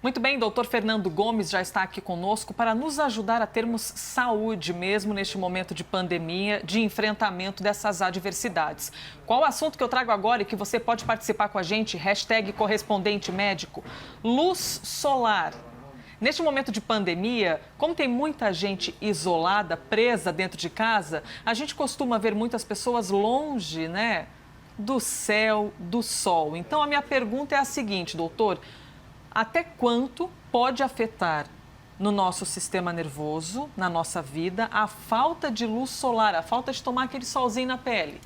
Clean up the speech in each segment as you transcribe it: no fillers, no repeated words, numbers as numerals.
Muito bem, doutor Fernando Gomes já está aqui conosco para nos ajudar a termos saúde mesmo neste momento de pandemia, de enfrentamento dessas adversidades. Qual o assunto que eu trago agora e que você pode participar com a gente? Hashtag correspondente médico. Luz solar. Neste momento de pandemia, como tem muita gente isolada, presa dentro de casa, a gente costuma ver muitas pessoas longe, né, do céu, do sol. Então, a minha pergunta é a seguinte, doutor: até quanto pode afetar no nosso sistema nervoso, na nossa vida, a falta de luz solar, a falta de tomar aquele solzinho na pele?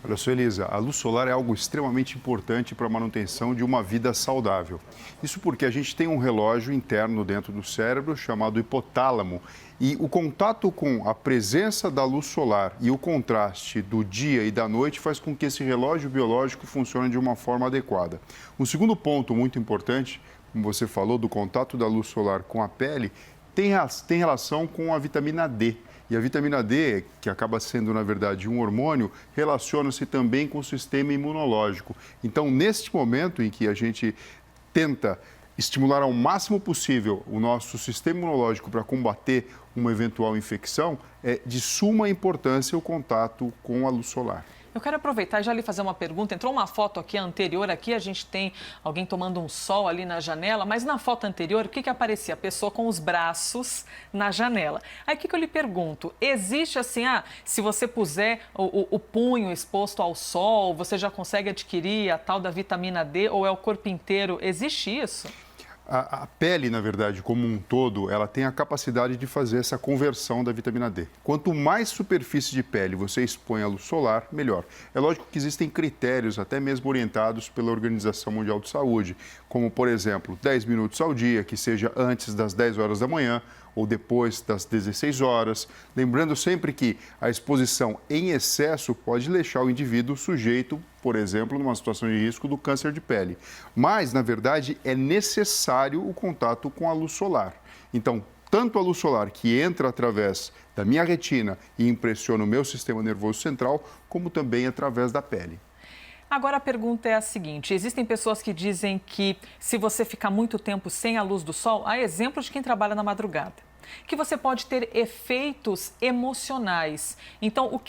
Olha só, Elisa, a luz solar é algo extremamente importante para a manutenção de uma vida saudável. Isso porque a gente tem um relógio interno dentro do cérebro chamado hipotálamo e o contato com a presença da luz solar e o contraste do dia e da noite faz com que esse relógio biológico funcione de uma forma adequada. Um segundo ponto muito importante, como você falou, do contato da luz solar com a pele, tem relação com a vitamina D. E a vitamina D, que acaba sendo, na verdade, um hormônio, relaciona-se também com o sistema imunológico. Então, neste momento em que a gente tenta estimular ao máximo possível o nosso sistema imunológico para combater uma eventual infecção, é de suma importância o contato com a luz solar. Eu quero aproveitar e já lhe fazer uma pergunta. Entrou uma foto aqui anterior, aqui a gente tem alguém tomando um sol ali na janela, mas na foto anterior, o que aparecia? A pessoa com os braços na janela. Aí o que eu lhe pergunto? Existe assim, se você puser o punho exposto ao sol, você já consegue adquirir a tal da vitamina D ou é o corpo inteiro? Existe isso? A pele, na verdade, como um todo, ela tem a capacidade de fazer essa conversão da vitamina D. Quanto mais superfície de pele você expõe à luz solar, melhor. É lógico que existem critérios, até mesmo orientados pela Organização Mundial de Saúde, como, por exemplo, 10 minutos ao dia, que seja antes das 10 horas da manhã ou depois das 16 horas. Lembrando sempre que a exposição em excesso pode deixar o indivíduo sujeito, por exemplo, numa situação de risco do câncer de pele. Mas, na verdade, é necessário o contato com a luz solar. Então, tanto a luz solar que entra através da minha retina e impressiona o meu sistema nervoso central, como também através da pele. Agora a pergunta é a seguinte: existem pessoas que dizem que se você ficar muito tempo sem a luz do sol, há exemplos de quem trabalha na madrugada, que você pode ter efeitos emocionais. Então,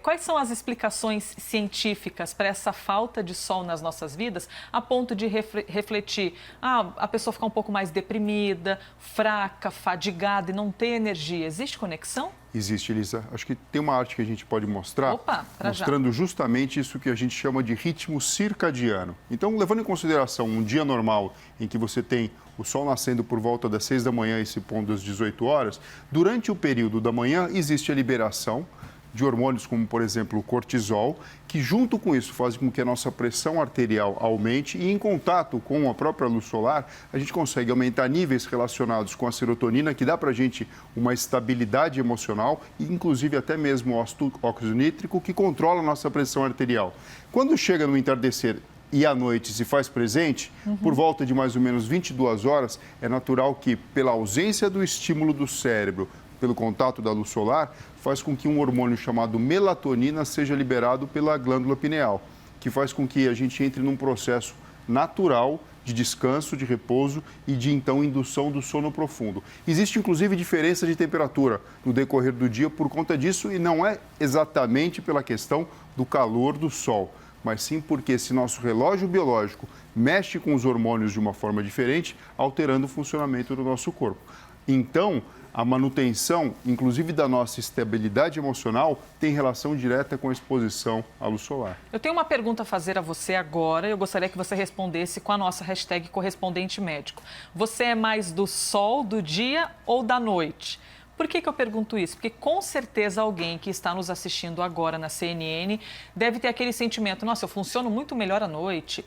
quais são as explicações científicas para essa falta de sol nas nossas vidas, a ponto de refletir, a pessoa ficar um pouco mais deprimida, fraca, fadigada e não ter energia? Existe conexão? Existe, Elisa. Acho que tem uma arte que a gente pode mostrar, mostrando justamente isso que a gente chama de ritmo circadiano. Então, levando em consideração um dia normal em que você tem o sol nascendo por volta das 6 da manhã e se pondo às 18 horas, durante o período da manhã existe a liberação de hormônios como, por exemplo, o cortisol, que junto com isso faz com que a nossa pressão arterial aumente e em contato com a própria luz solar, a gente consegue aumentar níveis relacionados com a serotonina, que dá para a gente uma estabilidade emocional e inclusive até mesmo o óxido nítrico, que controla a nossa pressão arterial. Quando chega no entardecer e à noite se faz presente, por volta de mais ou menos 22 horas, é natural que, pela ausência do estímulo do cérebro, pelo contato da luz solar, faz com que um hormônio chamado melatonina seja liberado pela glândula pineal, que faz com que a gente entre num processo natural de descanso, de repouso e de, então, indução do sono profundo. Existe, inclusive, diferença de temperatura no decorrer do dia por conta disso e não é exatamente pela questão do calor do sol, mas sim porque esse nosso relógio biológico mexe com os hormônios de uma forma diferente, alterando o funcionamento do nosso corpo. Então, a manutenção, inclusive da nossa estabilidade emocional, tem relação direta com a exposição à luz solar. Eu tenho uma pergunta a fazer a você agora. Eu gostaria que você respondesse com a nossa hashtag correspondente médico. Você é mais do sol, do dia ou da noite? Por que eu pergunto isso? Porque com certeza alguém que está nos assistindo agora na CNN deve ter aquele sentimento: nossa, eu funciono muito melhor à noite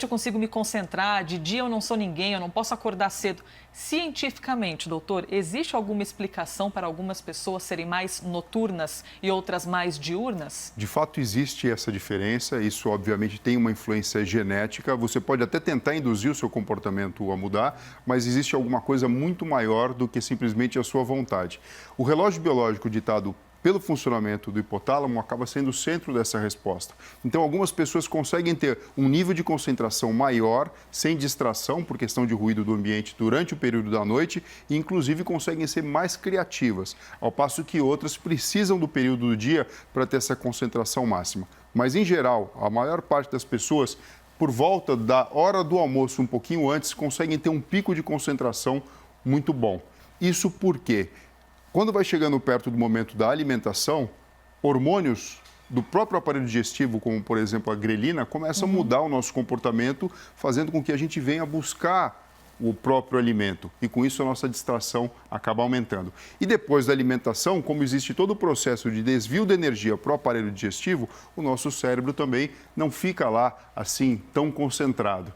eu consigo me concentrar, de dia eu não sou ninguém, eu não posso acordar cedo. Cientificamente, doutor, existe alguma explicação para algumas pessoas serem mais noturnas e outras mais diurnas? De fato, existe essa diferença. Isso, obviamente, tem uma influência genética. Você pode até tentar induzir o seu comportamento a mudar, mas existe alguma coisa muito maior do que simplesmente a sua vontade. O relógio biológico ditado pelo funcionamento do hipotálamo, acaba sendo o centro dessa resposta. Então, algumas pessoas conseguem ter um nível de concentração maior, sem distração, por questão de ruído do ambiente durante o período da noite, e inclusive conseguem ser mais criativas, ao passo que outras precisam do período do dia para ter essa concentração máxima. Mas, em geral, a maior parte das pessoas, por volta da hora do almoço, um pouquinho antes, conseguem ter um pico de concentração muito bom. Isso porque, quando vai chegando perto do momento da alimentação, hormônios do próprio aparelho digestivo, como, por exemplo, a grelina, começam a mudar o nosso comportamento, fazendo com que a gente venha buscar o próprio alimento. E, com isso, a nossa distração acaba aumentando. E depois da alimentação, como existe todo o processo de desvio de energia para o aparelho digestivo, o nosso cérebro também não fica lá, assim, tão concentrado.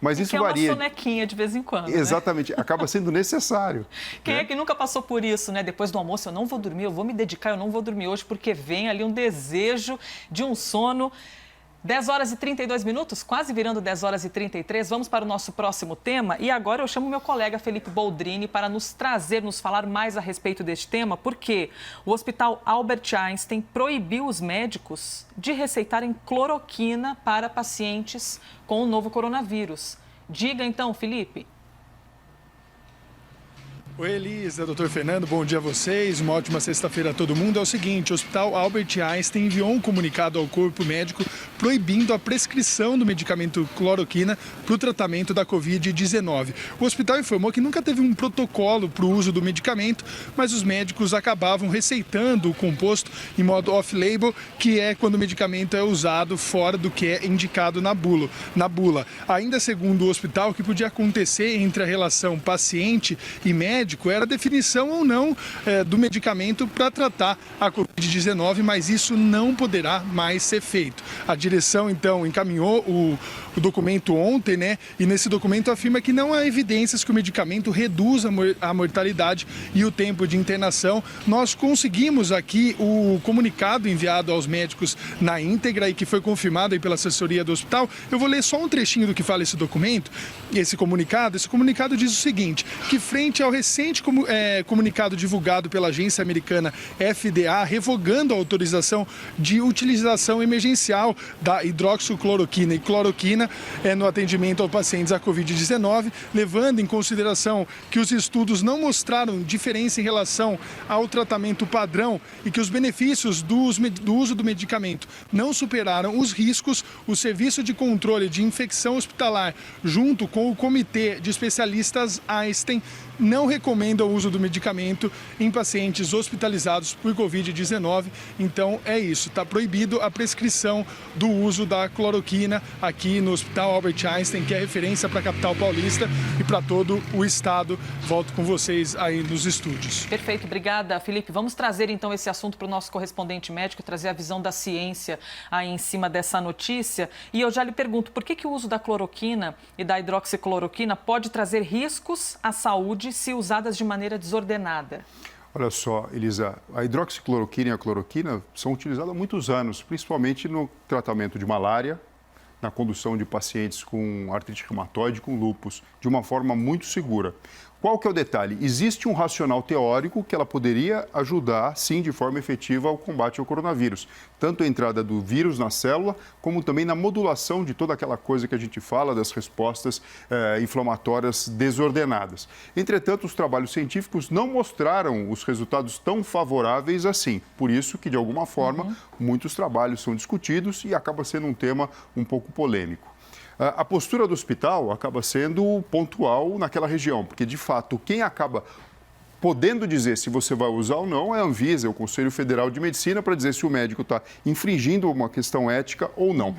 Mas isso varia. É uma sonequinha de vez em quando. Exatamente, né? Acaba sendo necessário. Quem é que nunca passou por isso, né? Depois do almoço, eu não vou dormir, eu vou me dedicar, eu não vou dormir hoje, porque vem ali um desejo de um sono. 10 horas e 32 minutos, quase virando 10 horas e 33. Vamos para o nosso próximo tema. E agora eu chamo meu colega Felipe Boldrini para nos falar mais a respeito deste tema, porque o Hospital Albert Einstein proibiu os médicos de receitarem cloroquina para pacientes com o novo coronavírus. Diga então, Felipe. Oi, Elisa, doutor Fernando, bom dia a vocês, uma ótima sexta-feira a todo mundo. É o seguinte, o Hospital Albert Einstein enviou um comunicado ao corpo médico proibindo a prescrição do medicamento cloroquina para o tratamento da Covid-19. O hospital informou que nunca teve um protocolo para o uso do medicamento, mas os médicos acabavam receitando o composto em modo off-label, que é quando o medicamento é usado fora do que é indicado na bula. Ainda segundo o hospital, o que podia acontecer entre a relação paciente e médico era a definição ou não do medicamento para tratar a Covid-19, mas isso não poderá mais ser feito. A direção, então, encaminhou o documento ontem, né? E nesse documento afirma que não há evidências que o medicamento reduz a mortalidade e o tempo de internação. Nós conseguimos aqui o comunicado enviado aos médicos na íntegra e que foi confirmado aí pela assessoria do hospital. Eu vou ler só um trechinho do que fala esse documento, esse comunicado. Esse comunicado diz o seguinte, que frente ao recente comunicado divulgado pela agência americana FDA, revogando a autorização de utilização emergencial da hidroxicloroquina e cloroquina no atendimento aos pacientes à Covid-19, levando em consideração que os estudos não mostraram diferença em relação ao tratamento padrão e que os benefícios do uso do medicamento não superaram os riscos, o Serviço de Controle de Infecção Hospitalar, junto com o Comitê de Especialistas Einstein, não recomenda o uso do medicamento em pacientes hospitalizados por Covid-19. Então, é isso. Está proibido a prescrição do uso da cloroquina aqui no Hospital Albert Einstein, que é referência para a capital paulista e para todo o estado. Volto com vocês aí nos estúdios. Perfeito. Obrigada, Felipe. Vamos trazer, então, esse assunto para o nosso correspondente médico, trazer a visão da ciência aí em cima dessa notícia. E eu já lhe pergunto, por que o uso da cloroquina e da hidroxicloroquina pode trazer riscos à saúde se usadas de maneira desordenada? Olha só, Elisa, a hidroxicloroquina e a cloroquina são utilizadas há muitos anos, principalmente no tratamento de malária, na condução de pacientes com artrite reumatoide, com lúpus, de uma forma muito segura. Qual que é o detalhe? Existe um racional teórico que ela poderia ajudar, sim, de forma efetiva ao combate ao coronavírus. Tanto a entrada do vírus na célula, como também na modulação de toda aquela coisa que a gente fala das respostas inflamatórias desordenadas. Entretanto, os trabalhos científicos não mostraram os resultados tão favoráveis assim. Por isso que, de alguma forma, muitos trabalhos são discutidos e acaba sendo um tema um pouco polêmico. A postura do hospital acaba sendo pontual naquela região, porque, de fato, quem acaba podendo dizer se você vai usar ou não é a Anvisa, é o Conselho Federal de Medicina, para dizer se o médico está infringindo uma questão ética ou não.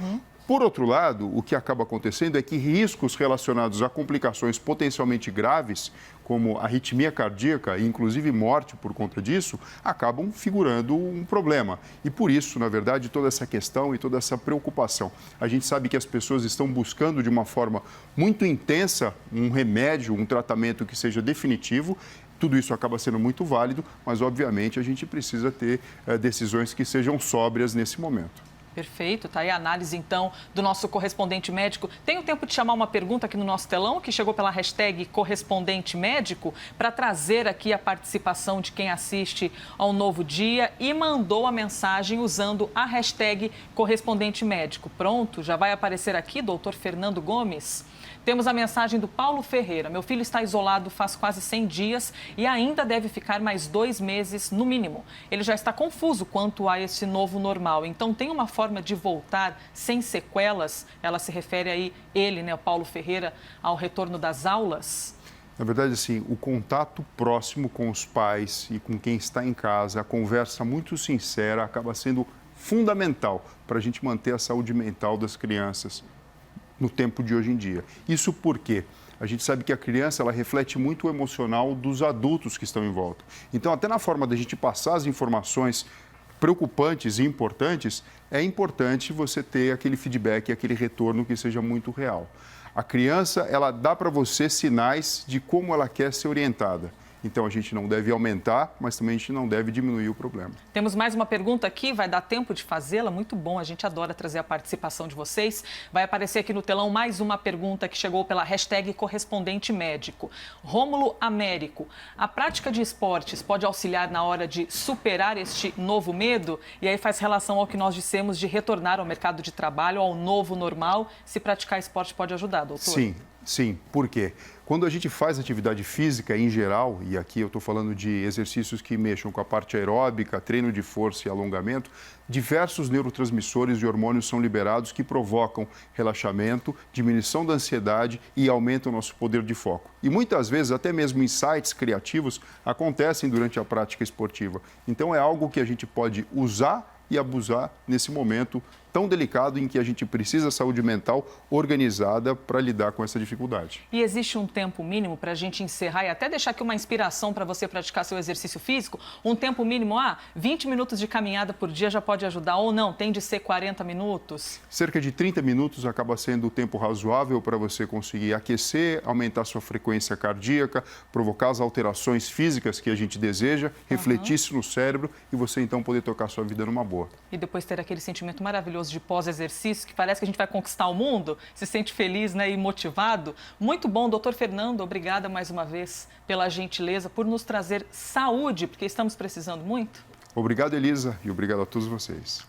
Por outro lado, o que acaba acontecendo é que riscos relacionados a complicações potencialmente graves, como arritmia cardíaca e inclusive morte por conta disso, acabam figurando um problema. E por isso, na verdade, toda essa questão e toda essa preocupação. A gente sabe que as pessoas estão buscando de uma forma muito intensa um remédio, um tratamento que seja definitivo. Tudo isso acaba sendo muito válido, mas, obviamente, a gente precisa ter decisões que sejam sóbrias nesse momento. Perfeito, tá aí a análise então do nosso correspondente médico. Tenho tempo de chamar uma pergunta aqui no nosso telão, que chegou pela hashtag correspondente médico, para trazer aqui a participação de quem assiste ao Novo Dia e mandou a mensagem usando a hashtag correspondente médico. Pronto, já vai aparecer aqui, doutor Fernando Gomes. Temos a mensagem do Paulo Ferreira. Meu filho está isolado faz quase 100 dias e ainda deve ficar mais 2 meses no mínimo. Ele já está confuso quanto a esse novo normal. Então, tem uma forma de voltar sem sequelas? Ela se refere aí, ele, né, o Paulo Ferreira, ao retorno das aulas? Na verdade, assim, o contato próximo com os pais e com quem está em casa, a conversa muito sincera acaba sendo fundamental para a gente manter a saúde mental das crianças no tempo de hoje em dia. Isso porque a gente sabe que a criança ela reflete muito o emocional dos adultos que estão em volta. Então, até na forma da gente passar as informações preocupantes e importantes, é importante você ter aquele feedback, aquele retorno que seja muito real. A criança, ela dá para você sinais de como ela quer ser orientada. Então, a gente não deve aumentar, mas também a gente não deve diminuir o problema. Temos mais uma pergunta aqui, vai dar tempo de fazê-la? Muito bom, a gente adora trazer a participação de vocês. Vai aparecer aqui no telão mais uma pergunta que chegou pela hashtag correspondente médico. Rômulo Américo, a prática de esportes pode auxiliar na hora de superar este novo medo? E aí faz relação ao que nós dissemos de retornar ao mercado de trabalho, ao novo normal. Se praticar esporte pode ajudar, doutor? Sim. Por quê? Quando a gente faz atividade física em geral, e aqui eu estou falando de exercícios que mexam com a parte aeróbica, treino de força e alongamento, diversos neurotransmissores e hormônios são liberados que provocam relaxamento, diminuição da ansiedade e aumentam o nosso poder de foco. E muitas vezes até mesmo insights criativos acontecem durante a prática esportiva. Então é algo que a gente pode usar e abusar nesse momento tão delicado em que a gente precisa saúde mental organizada para lidar com essa dificuldade. E existe um tempo mínimo para a gente encerrar e até deixar aqui uma inspiração para você praticar seu exercício físico? Um tempo mínimo, 20 minutos de caminhada por dia já pode ajudar ou não? Tem de ser 40 minutos? Cerca de 30 minutos acaba sendo o tempo razoável para você conseguir aquecer, aumentar sua frequência cardíaca, provocar as alterações físicas que a gente deseja, refletir isso no cérebro e você então poder tocar sua vida numa boa. E depois ter aquele sentimento maravilhoso de pós-exercício, que parece que a gente vai conquistar o mundo, se sente feliz, né, e motivado. Muito bom, doutor Fernando, obrigada mais uma vez pela gentileza, por nos trazer saúde, porque estamos precisando muito. Obrigado, Elisa, e obrigado a todos vocês.